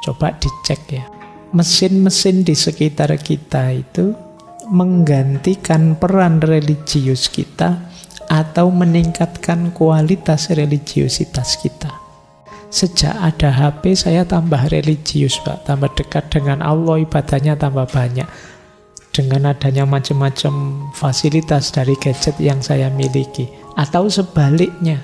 Coba dicek ya. Mesin-mesin di sekitar kita itu menggantikan peran religius kita atau meningkatkan kualitas religiusitas kita. Sejak ada HP saya tambah religius, Pak, tambah dekat dengan Allah, ibadahnya tambah banyak. Dengan adanya macam-macam fasilitas dari gadget yang saya miliki. Atau sebaliknya.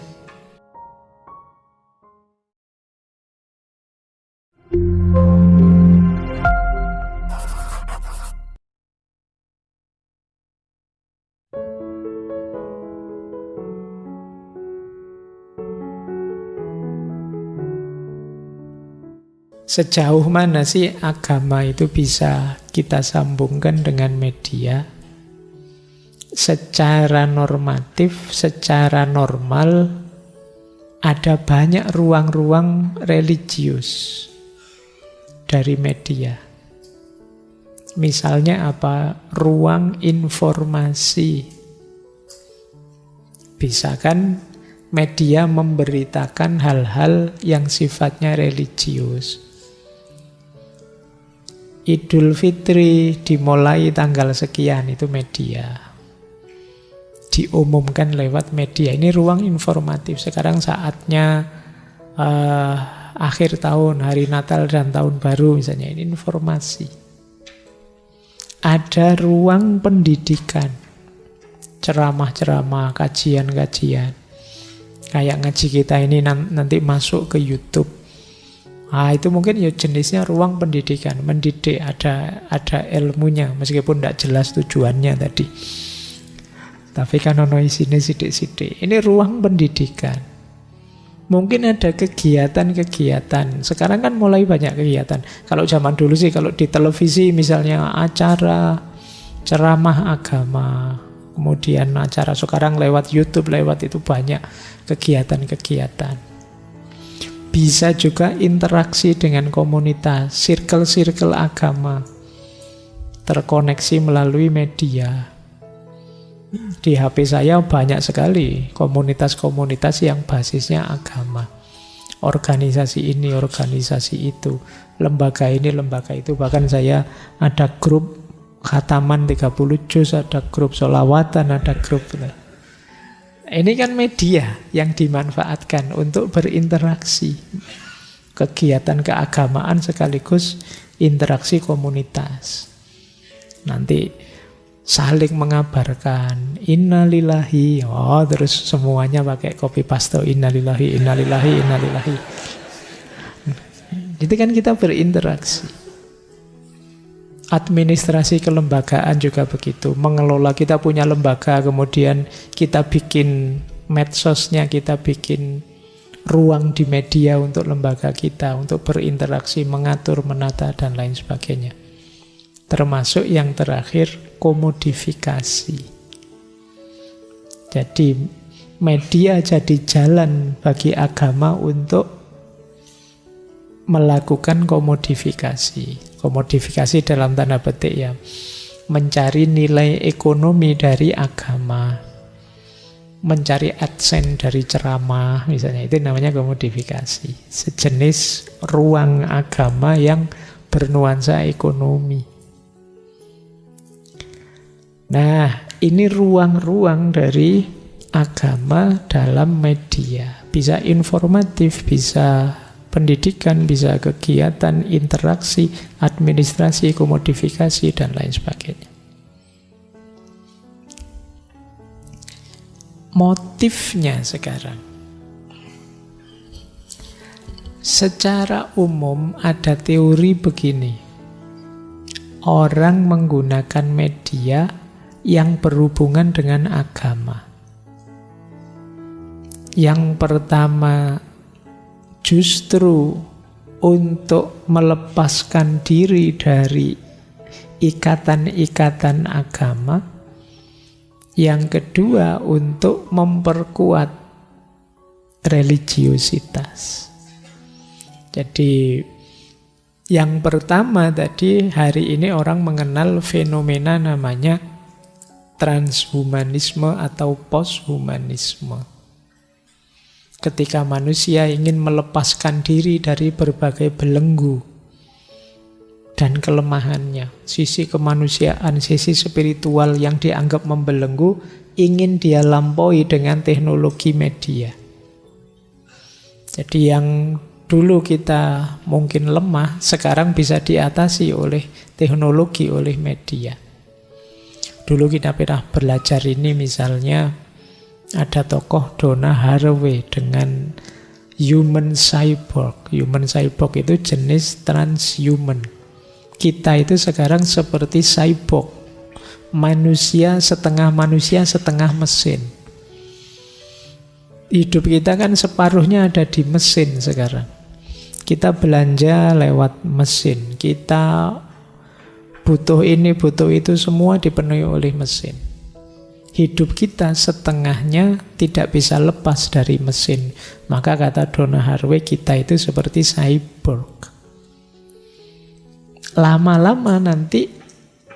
Sejauh mana sih agama itu bisa kita sambungkan dengan media? Secara normatif, secara normal, ada banyak ruang-ruang religius dari media. Misalnya apa? Ruang informasi. Bisa kan media memberitakan hal-hal yang sifatnya religius. Idul Fitri dimulai tanggal sekian, itu media. Diumumkan lewat media. Ini ruang informatif. Sekarang saatnya akhir tahun, hari Natal dan Tahun Baru misalnya. Ini informasi. Ada ruang pendidikan. Ceramah-ceramah, kajian-kajian. Kayak ngaji kita ini nanti masuk ke YouTube. Itu mungkin ya jenisnya ruang pendidikan, mendidik, ada ilmunya, meskipun tidak jelas tujuannya tadi. Tapi kan ono isine sidik-sidik. Ini ruang pendidikan. Mungkin ada kegiatan-kegiatan. Sekarang kan mulai banyak kegiatan. Kalau zaman dulu sih, kalau di televisi misalnya acara ceramah agama, kemudian acara, sekarang lewat YouTube, lewat itu banyak kegiatan-kegiatan. Bisa juga interaksi dengan komunitas, circle-circle agama, terkoneksi melalui media. Di HP saya banyak sekali komunitas-komunitas yang basisnya agama. Organisasi ini, organisasi itu, lembaga ini, lembaga itu. Bahkan saya ada grup khataman 30 juz, ada grup sholawatan, ada grup. Ini kan media yang dimanfaatkan untuk berinteraksi. Kegiatan keagamaan sekaligus interaksi komunitas. Nanti saling mengabarkan innalillahi. Terus semuanya pakai copy paste innalillahi, innalillahi, innalillahi. Itu kan kita berinteraksi. Administrasi kelembagaan juga begitu. Mengelola, kita punya lembaga, kemudian kita bikin medsosnya, kita bikin ruang di media untuk lembaga kita, untuk berinteraksi, mengatur, menata, dan lain sebagainya. Termasuk yang terakhir, komodifikasi. Jadi media jadi jalan bagi agama untuk melakukan komodifikasi. Komodifikasi dalam tanda petik ya, mencari nilai ekonomi dari agama, mencari adsense dari ceramah misalnya, itu namanya komodifikasi. Sejenis ruang agama yang bernuansa ekonomi. Nah, ini ruang-ruang dari agama dalam media. Bisa informatif, bisa pendidikan, bisa kegiatan, interaksi, administrasi, komodifikasi, dan lain sebagainya. Motifnya sekarang. Secara umum ada teori begini. Orang menggunakan media yang berhubungan dengan agama. Yang pertama, justru untuk melepaskan diri dari ikatan-ikatan agama. Yang kedua, untuk memperkuat religiusitas. Jadi, yang pertama tadi, hari ini orang mengenal fenomena namanya transhumanisme atau posthumanisme. Ketika manusia ingin melepaskan diri dari berbagai belenggu, dan kelemahannya, sisi kemanusiaan, sisi spiritual yang dianggap membelenggu, ingin dia lampaui dengan teknologi media. Jadi yang dulu kita mungkin lemah, sekarang bisa diatasi oleh teknologi, oleh media. Dulu kita pernah belajar ini, misalnya ada tokoh Donna Haraway dengan human cyborg. Human cyborg itu jenis transhuman. Kita itu sekarang seperti cyborg, manusia, setengah mesin. Hidup kita kan separuhnya ada di mesin sekarang. Kita belanja lewat mesin, kita butuh ini, butuh itu, semua dipenuhi oleh mesin. Hidup kita setengahnya tidak bisa lepas dari mesin. Maka kata Donna Haraway, kita itu seperti cyborg. Lama-lama nanti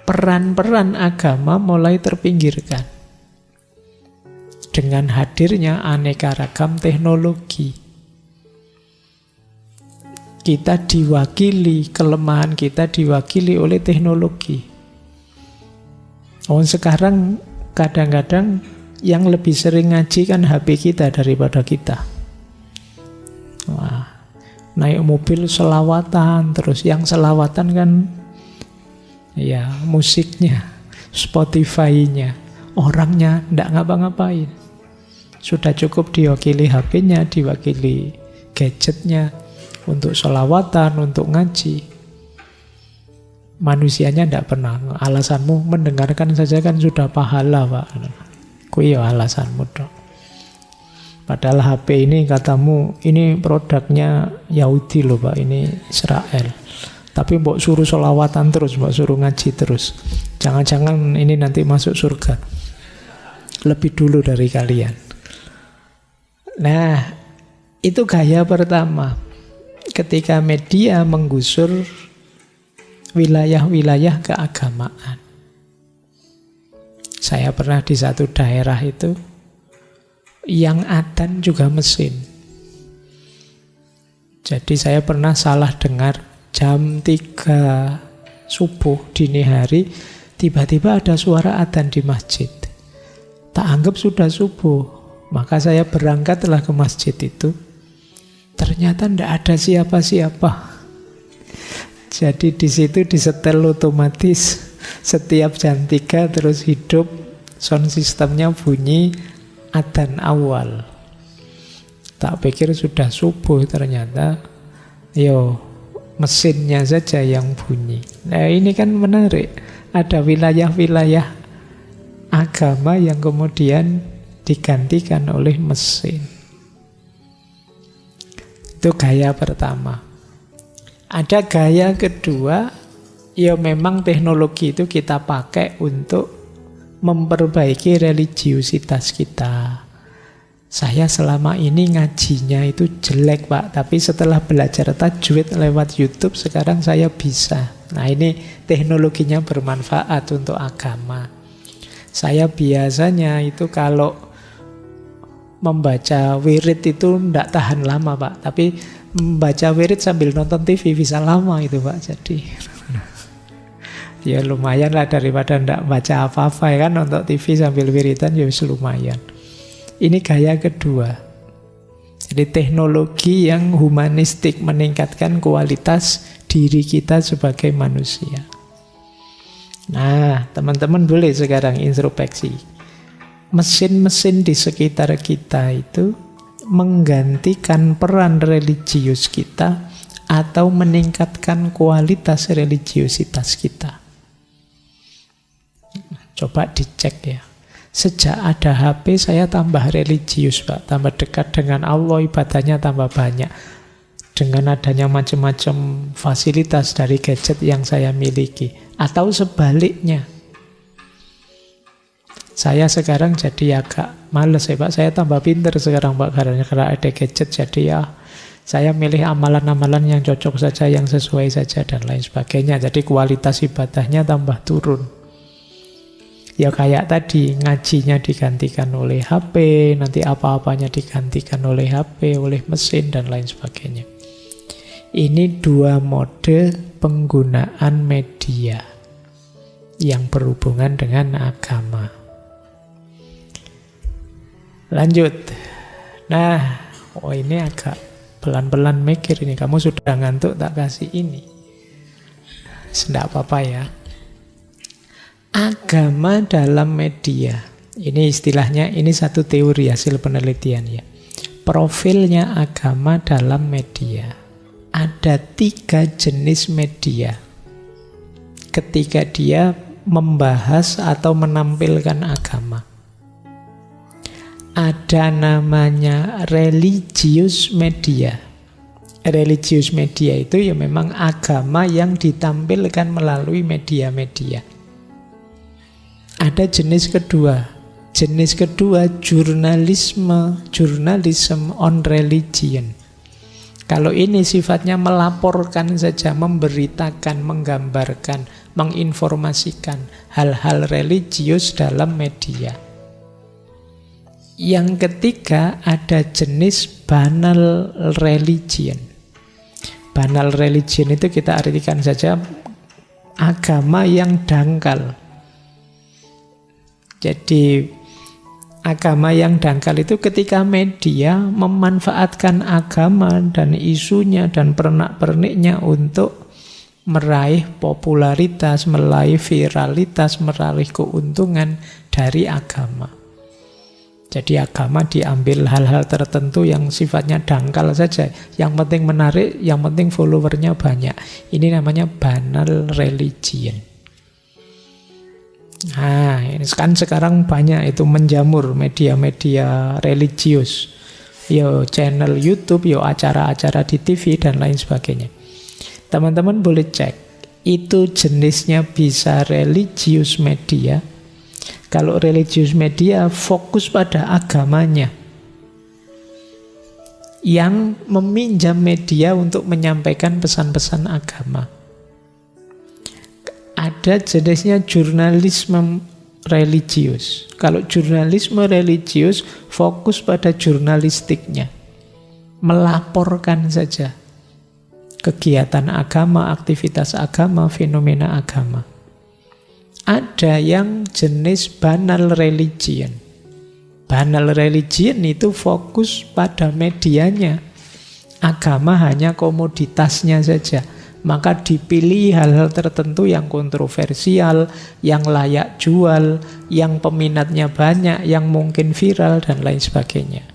peran-peran agama mulai terpinggirkan dengan hadirnya aneka ragam teknologi. Kita diwakili, kelemahan kita diwakili oleh teknologi. Sekarang kadang-kadang yang lebih sering ngaji kan HP kita daripada kita. Wah, naik mobil selawatan, terus yang selawatan kan ya musiknya, Spotify-nya, orangnya ndak ngapa-ngapain. Sudah cukup diwakili HP-nya, diwakili gadgetnya untuk selawatan, untuk ngaji. Manusianya tidak pernah. Alasanmu mendengarkan saja kan sudah pahala, Pak. Kui ya alasanmu dong. Padahal HP ini katamu, ini produknya Yahudi loh, Pak. Ini Israel. Tapi mbok suruh sholawatan terus, mbok suruh ngaji terus. Jangan-jangan ini nanti masuk surga. Lebih dulu dari kalian. Nah, itu gaya pertama. Ketika media menggusur wilayah-wilayah keagamaan. Saya pernah di satu daerah itu yang adzan juga mesin. Jadi saya pernah salah dengar jam 3 subuh dini hari, tiba-tiba ada suara adzan di masjid. Tak anggap sudah subuh, maka saya berangkatlah ke masjid itu. Ternyata tidak ada siapa-siapa. Jadi di situ disetel otomatis setiap jam 3 terus hidup, sound systemnya bunyi adzan awal. Tak pikir sudah subuh, ternyata mesinnya saja yang bunyi. Nah, ini kan menarik. Ada wilayah-wilayah agama yang kemudian digantikan oleh mesin. Itu gaya pertama. Ada gaya kedua, memang teknologi itu kita pakai untuk memperbaiki religiusitas kita. Saya selama ini ngajinya itu jelek, Pak, tapi setelah belajar tajwid lewat YouTube sekarang saya bisa. Nah, ini teknologinya bermanfaat untuk agama. Saya biasanya itu kalau membaca wirid itu tidak tahan lama, Pak, tapi membaca wirid sambil nonton TV bisa lama itu, Pak. Jadi ya lumayan lah daripada tidak baca apa-apa ya kan, nonton TV sambil wiridan ya lumayan. Ini gaya kedua. Jadi teknologi yang humanistik, meningkatkan kualitas diri kita sebagai manusia. Nah, teman-teman boleh sekarang introspeksi. Mesin-mesin di sekitar kita itu menggantikan peran religius kita atau meningkatkan kualitas religiusitas kita. Coba dicek ya. Sejak ada HP saya tambah religius, Pak, tambah dekat dengan Allah, ibadahnya tambah banyak. Dengan adanya macam-macam fasilitas dari gadget yang saya miliki. Atau sebaliknya. Saya sekarang jadi agak males ya, Pak. Saya tambah pinter sekarang, Pak, karena ada gadget. Jadi ya saya milih amalan-amalan yang cocok saja, yang sesuai saja dan lain sebagainya. Jadi kualitas ibadahnya tambah turun. Ya kayak tadi, ngajinya digantikan oleh HP, nanti apa-apanya digantikan oleh HP, oleh mesin dan lain sebagainya. Ini dua mode penggunaan media yang berhubungan dengan agama. Lanjut. Nah, ini agak pelan-pelan mikir ini. Kamu sudah ngantuk tak kasih ini. Tidak apa-apa ya. Agama dalam media. Ini istilahnya, ini satu teori hasil penelitian ya. Profilnya agama dalam media. Ada 3 jenis media ketika dia membahas atau menampilkan agama. Ada namanya religious media. Religious media itu ya memang agama yang ditampilkan melalui media-media. Ada jenis kedua. Jenis kedua jurnalisme, journalism on religion. Kalau ini sifatnya melaporkan saja, memberitakan, menggambarkan, menginformasikan hal-hal religius dalam media. Yang ketiga ada jenis banal religion. Banal religion itu kita artikan saja agama yang dangkal. Jadi agama yang dangkal itu ketika media memanfaatkan agama dan isunya dan pernak-perniknya untuk meraih popularitas, meraih viralitas, meraih keuntungan dari agama. Jadi agama diambil hal-hal tertentu yang sifatnya dangkal saja. Yang penting menarik, yang penting followernya banyak. Ini namanya banal religion. Nah, ini kan sekarang banyak itu menjamur media-media religius. Yo channel YouTube, yo acara-acara di TV dan lain sebagainya. Teman-teman boleh cek. Itu jenisnya bisa religius media. Kalau religius media fokus pada agamanya. Yang meminjam media untuk menyampaikan pesan-pesan agama. Ada jenisnya jurnalisme religius. Kalau jurnalisme religius fokus pada jurnalistiknya. Melaporkan saja kegiatan agama, aktivitas agama, fenomena agama. Ada yang jenis banal religion. Banal religion itu fokus pada medianya. Agama hanya komoditasnya saja. Maka dipilih hal-hal tertentu yang kontroversial, yang layak jual, yang peminatnya banyak, yang mungkin viral, dan lain sebagainya.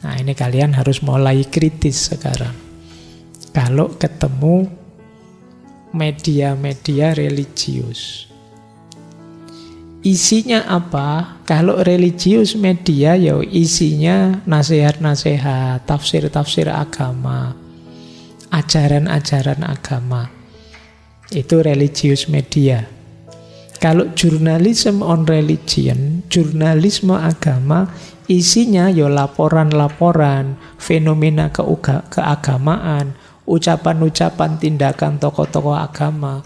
Nah, ini kalian harus mulai kritis sekarang. Kalau ketemu media-media religius. Isinya apa? Kalau religius media, ya isinya nasihat-nasihat, tafsir-tafsir agama, ajaran-ajaran agama. Itu religius media. Kalau journalism on religion, jurnalisme agama, isinya ya laporan-laporan, fenomena keagamaan, ucapan-ucapan, tindakan tokoh-tokoh agama.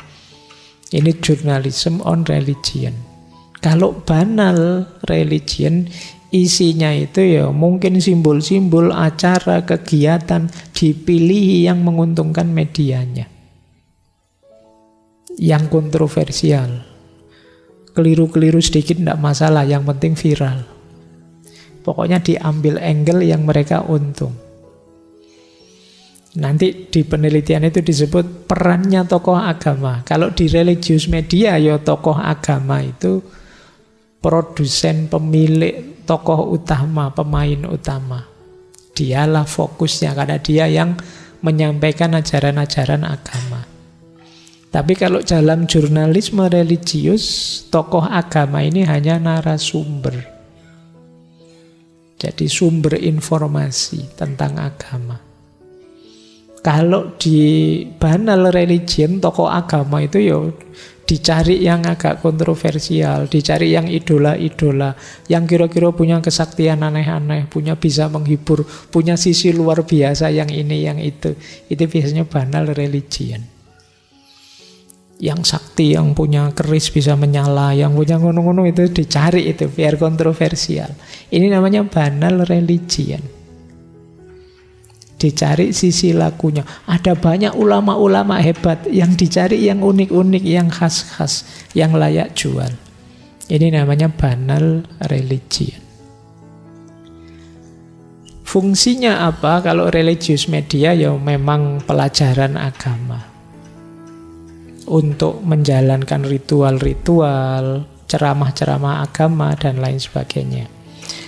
Ini journalism on religion. Kalau banal religion, isinya itu ya mungkin simbol-simbol, acara, kegiatan, dipilih yang menguntungkan medianya. Yang kontroversial. Keliru-keliru sedikit tidak masalah, yang penting viral. Pokoknya diambil angle yang mereka untung. Nanti di penelitian itu disebut perannya tokoh agama. Kalau di religious media, ya tokoh agama itu produsen, pemilik, tokoh utama, pemain utama. Dialah fokusnya karena dia yang menyampaikan ajaran-ajaran agama. Tapi kalau dalam jurnalisme religius, tokoh agama ini hanya narasumber. Jadi sumber informasi tentang agama. Kalau di banal religion, tokoh agama itu ya dicari yang agak kontroversial, dicari yang idola-idola, yang kira-kira punya kesaktian aneh-aneh, punya bisa menghibur, punya sisi luar biasa yang ini, yang itu. Itu biasanya banal religion. Yang sakti, yang punya keris bisa menyala, yang punya ngono-ngono itu dicari itu, biar kontroversial. Ini namanya banal religion. Dicari sisi lakunya. Ada banyak ulama-ulama hebat, yang dicari yang unik-unik, yang khas-khas, yang layak jual. Ini namanya banal religion. Fungsinya apa? Kalau religious media ya memang pelajaran agama. Untuk menjalankan ritual-ritual, ceramah-ceramah agama, dan lain sebagainya.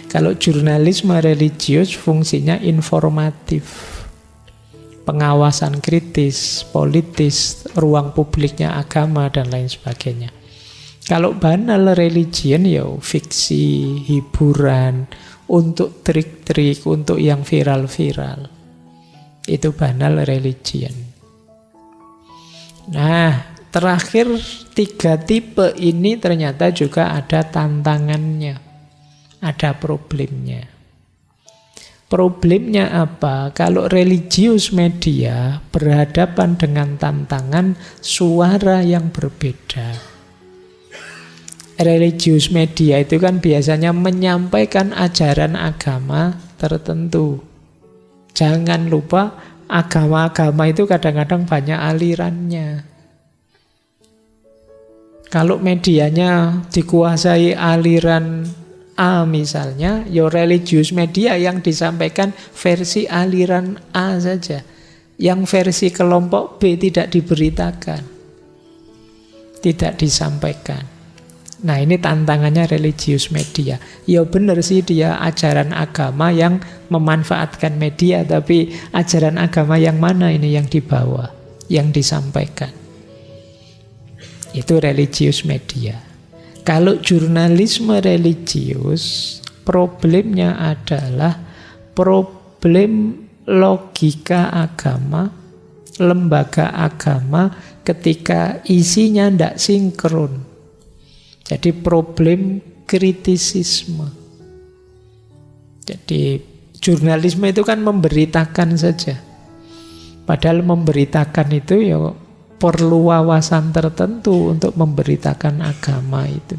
Kalau jurnalisme religius fungsinya informatif, pengawasan kritis, politis, ruang publiknya agama, dan lain sebagainya. Kalau banal religion ya fiksi, hiburan, untuk trik-trik, untuk yang viral-viral. Itu banal religion. Nah, terakhir 3 tipe ini ternyata juga ada tantangannya. Ada problemnya. Problemnya apa? Kalau religius media berhadapan dengan tantangan suara yang berbeda. Religius media itu kan biasanya menyampaikan ajaran agama tertentu. Jangan lupa agama-agama itu kadang-kadang banyak alirannya. Kalau medianya dikuasai aliran A misalnya, ya religious media yang disampaikan versi aliran A saja. Yang versi kelompok B tidak diberitakan, tidak disampaikan. Nah, ini tantangannya religious media. Ya benar sih dia ajaran agama yang memanfaatkan media, tapi ajaran agama yang mana ini yang dibawa, yang disampaikan? Itu religious media. Kalau jurnalisme religius, problemnya adalah problem logika agama, lembaga agama ketika isinya tidak sinkron. Jadi problem kritisisme. Jadi jurnalisme itu kan memberitakan saja. Padahal memberitakan itu ya perlu wawasan tertentu untuk memberitakan agama itu.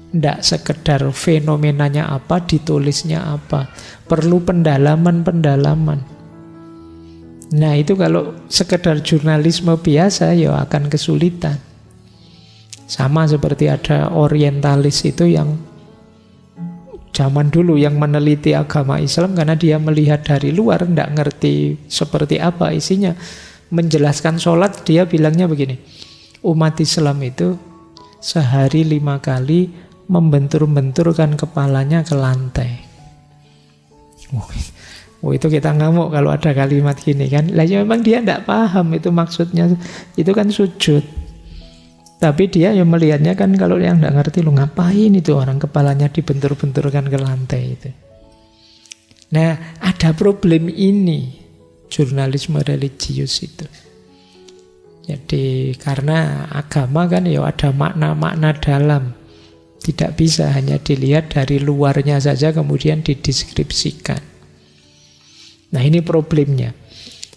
Tidak sekedar fenomenanya apa, ditulisnya apa. Perlu pendalaman-pendalaman. Nah itu kalau sekedar jurnalisme biasa ya akan kesulitan. Sama seperti ada orientalis itu yang zaman dulu yang meneliti agama Islam karena dia melihat dari luar, tidak ngerti seperti apa isinya. Menjelaskan sholat, dia bilangnya begini, umat Islam itu sehari 5 kali membentur-benturkan kepalanya ke lantai. Itu kita ngamuk kalau ada kalimat gini kan. Lah ya memang dia tidak paham itu maksudnya, itu kan sujud. Tapi dia yang melihatnya kan kalau yang tidak ngerti, lu ngapain itu orang kepalanya dibentur-benturkan ke lantai itu. Nah, ada problem ini. Jurnalisme religius itu. Jadi karena agama kan ya ada makna-makna dalam. Tidak bisa hanya dilihat dari luarnya saja kemudian dideskripsikan. Nah ini problemnya.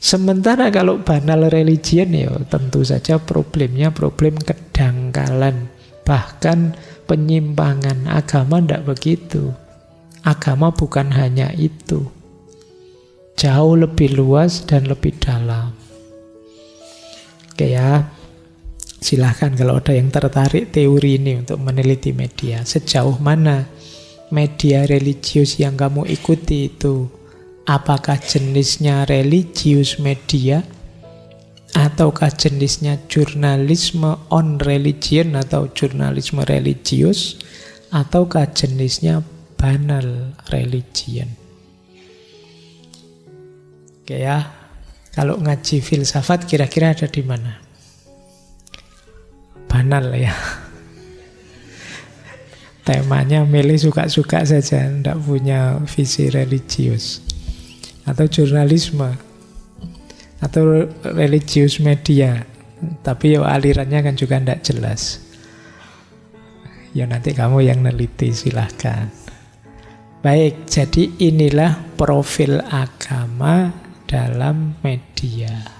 Sementara kalau banal religion ya tentu saja problemnya problem kedangkalan. Bahkan penyimpangan. Agama tidak begitu. Agama bukan hanya itu. Jauh lebih luas dan lebih dalam. Oke ya, silahkan kalau ada yang tertarik teori ini untuk meneliti media. Sejauh mana media religius yang kamu ikuti itu? Apakah jenisnya religius media? Ataukah jenisnya jurnalisme on religion atau jurnalisme religius? Ataukah jenisnya banal religion? Oke ya, kalau ngaji filsafat kira-kira ada di mana? Banal ya. Temanya milih suka-suka saja, tidak punya visi religius. Atau jurnalisme, atau religius media. Tapi ya alirannya kan juga tidak jelas. Ya nanti kamu yang neliti, silahkan. Baik, jadi inilah profil agama dalam media.